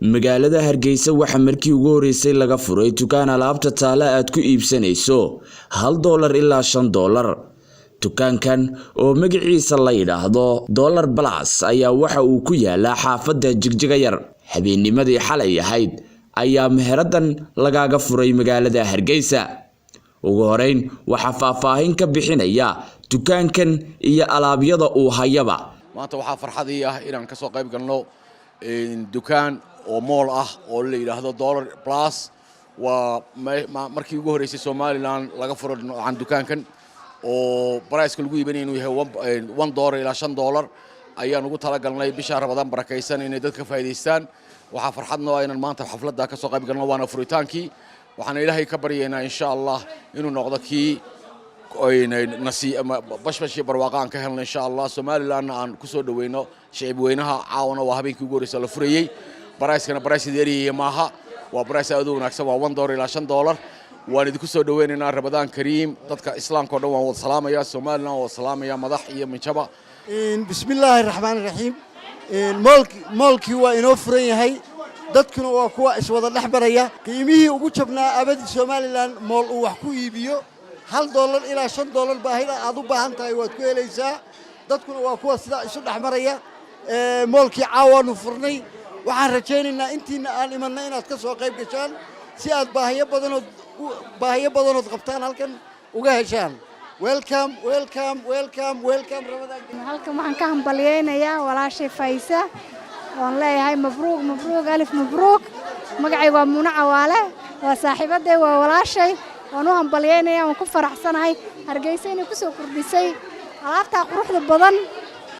magaalada Hargeysa waxa markii ugu horeysay laga furay dukaan alaabta taala aad ku iibsanayso $1 ilaa $5. dukaankan oo magaciisa la yiraahdo Dollar Plus ayaa waxa uu ku yaalaa xaafadda Jigjiga yar. habeennimadii xalay ahayd ayaa meheradan lagaga furay magaalada Hargeysa. ugu horeyn waxa faahfaahin ka bixinaya dukaankan iyo alaabyada uu hayaba. maanta waxa farxadii ah inaan ka soo qayb galno dukaan oo mall ah oo la yiraahdo Dollar Plus waa markii ugu horeysay Somaliland laga furo dukaankan oo price lagu iibinayo inuu yahay $1 ilaa $5 ayaan ugu talagalnay bisha Ramadaan barakaysan inay dadka faa'iideystaan. waxa farxadna waa inaan maanta xafladda ka soo qayb galno waana furitaankii. waxaan Ilaahay ka baryaynaa insha Allah inuu noqdo kii bashbash barwaaqaan ka helno insha Allah. Somaliland aan ku soo dhaweyno shacab weynaha caawna waa habeenkii ugu horeysay la furayay. price-kana price deeriye maaha waa price aad u wanaagsan waa $1 ilaa $5. waan idinku soo dhaweynaynaa Ramadaan Kariim. dadka islaamka oo dhan waan wada salaamayaa. Somaliland waa salaamaya madax iyo minjaba. bismillaahir rahmaanir rahiim. moolkii waa inoo furan yahay. dadkuna waa kuwa iswada dhaxbaraya. qiimihii ugu jabnaa abadi Somaliland mool uu wax ku iibiyo $1 ilaa $5 baahida aad u baahan tahay waad ku helaysaa. dadkuna waa kuwa sida isu dhaxmaraya. moolkii caawanu furnay. waxaan rajaynaynaa intiina aan imanay inaad ka soo qayb gashaan si aad baahiyo badanood qabtaan halkan uga heshaan. welcome Ramadaan. halkan waxaan ka hambaliyeynayaa walaashay Faysa. waan leeyahay mabruuq alif mabruuq. magacaygu waa Muuna Cawaale. waa saaxiibaday waa walaashay. waan u hambaliyeynayaa waan ku faraxsanahay Hargeysa inay ku soo kordhisay alaabta quruxda badan